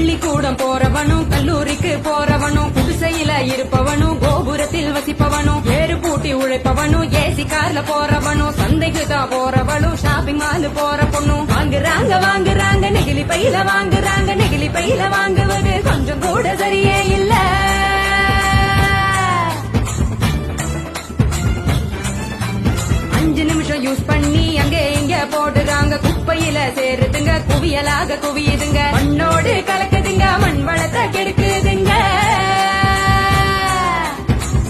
பள்ளிக்கூடம் போறவனும் கல்லூரிக்கு போறவனும் குடிசையில இருப்பவனும் கோபுரத்தில் வசிப்பவனும் வேறு பூட்டி உழைப்பவனும் ஏசி கார்ல போறவனும் சந்தைக்கு தான் போறவனும் ஷாப்பிங் மால் போற பொண்ணும் வாங்குறாங்க நெகிழி பையில வாங்குறாங்க நெகிழி பையில வாங்குவது கொஞ்சம் கூட சரியே இல்ல. 5 நிமிஷம் யூஸ் பண்ணி அங்கே இங்க போடுறாங்க குப்பையில சேருதுங்க குவியலாக குவியுதுங்க மண்ணோடு கலக்குதுங்க மண் வளத்தை கெடுக்குதுங்க.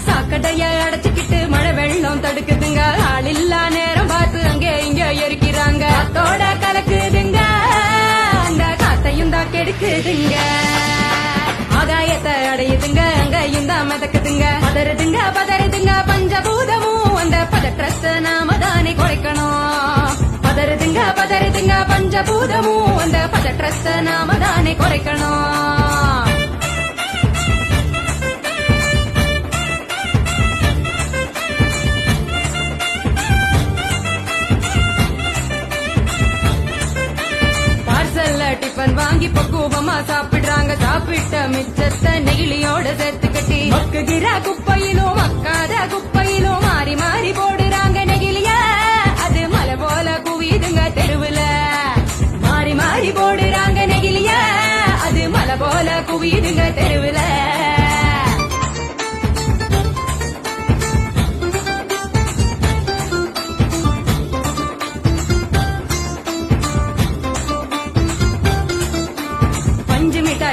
சாக்கடைய அடைச்சுக்கிட்டு மழை வெள்ளம் தடுக்குதுங்க ஆள் இல்லா நேரம் பார்த்து அங்கே இங்க எரிக்கிறாங்க காத்தோட கலக்குதுங்க அந்த காத்தையும் தான் கெடுக்குதுங்க. ஆகாயத்தை அடையுதுங்க அங்கையும் தான் மிதக்குதுங்க பதறுதுங்க பஞ்சபூதமும் அந்த பதற்றத்தை நாம தானே குறைக்கணும். பதறுதுங்க பஞ்சபூதமும் அந்த பதற்றத்தை நாம தானே குறைக்கணும். டிபன் வாங்கி பக்குவமா சாப்பிடுறாங்க சாப்பிட்ட மிச்சத்தை நெகிழியோட சேர்த்து கட்டி மக்குகிற குப்பையிலும் மக்காத குப்பையிலும் மாறி மாறி போடுறாங்க நெகிழிய அது மலை போல குவியுதுங்க தெருவுல மாறி மாறி போடுறாங்க நெகிழிய அது மலை போல குவியுதுங்க தெருவுல.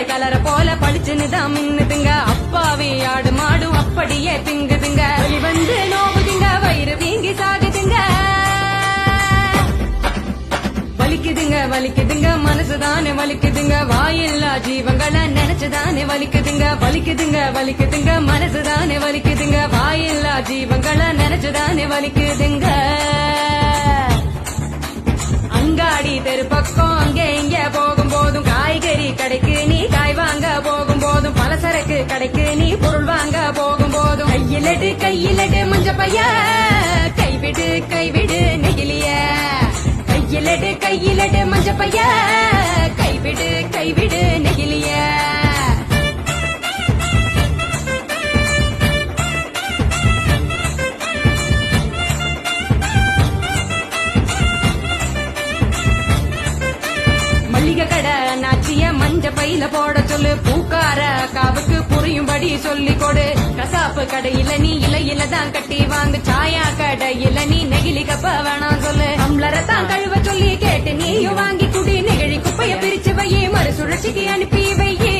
கலர போல பளிச்சுன்னுதான் மின்னுதுங்க அப்பாவி ஆடு மாடும் அப்படியே திங்குதுங்க வலி வந்து நோவுதுங்க வயிறு வீங்கி சாகுதுங்க. வலிக்குதுங்க மனசுதானே வலிக்குதுங்க வாயில்லா ஜீவங்களை நினைச்சுதானே வலிக்குதுங்க மனசுதானே வலிக்குதுங்க வாயில்லா ஜீவங்களை நினைச்சுதானே வலிக்குதுங்க. அங்காடி தெரு பக்கம் அங்கே இங்க போகும் போதும் காய்கறி கடைக்கு நீ காய் வாங்க போகும் போதும் பலசரக்கு கடைக்கு நீ பொருள் வாங்க போகும் போதும் கையிலடு மஞ்ச பைய கைவிடு நெகிழிய கையிலடு மஞ்ச பைய கைவிடு நெகிழிய. கடை நாச்சிய மஞ்ச பையில போட சொல்லு பூக்கார காவுக்கு புரியும்படி சொல்லி கொடு கசாப்பு கடையில நீ இலையில தான் கட்டி வாங்கு சாயா கடையில நீ நெகிழி கப்ப வேணாம் சொல்லு அம்ளரை தான் கழுவ சொல்லி கேட்டு நீயும் வாங்கி குடி நெகிழி குப்பைய பிரிச்சு வையே மறுசுழற்சிக்கு அனுப்பி வையே.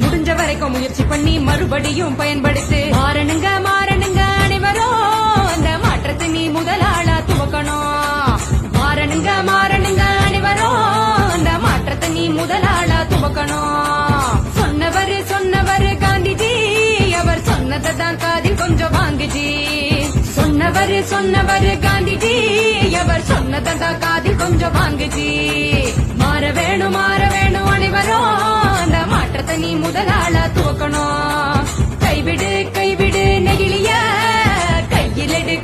முடிஞ்ச வரைக்கும் முயற்சி பண்ணி மறுபடியும் பயன்படுத்து மாறணுங்க அனைவரும் அந்த மாற்றத்தை நீ முதலாளா துவக்கணும். மாறணுங்க அனைவரும் அந்த மாற்றத்தை நீ முதலாளா துவக்கணும். சொன்னவர் காந்திஜி அவர் சொன்னதை தான் காதில் கொஞ்சம் வாங்குஜி சொன்னவர் காந்திஜி அவர் சொன்னதை தான் காதில் கொஞ்சம் வாங்குஜி. மாற வேணும் அனைவரும் அந்த மாற்றத்தை நீ முதலாளா துவக்கணும். கைவிடு நெகிழிய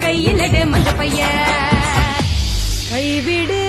கையிலடு மஞ்ச பைய கைவிடு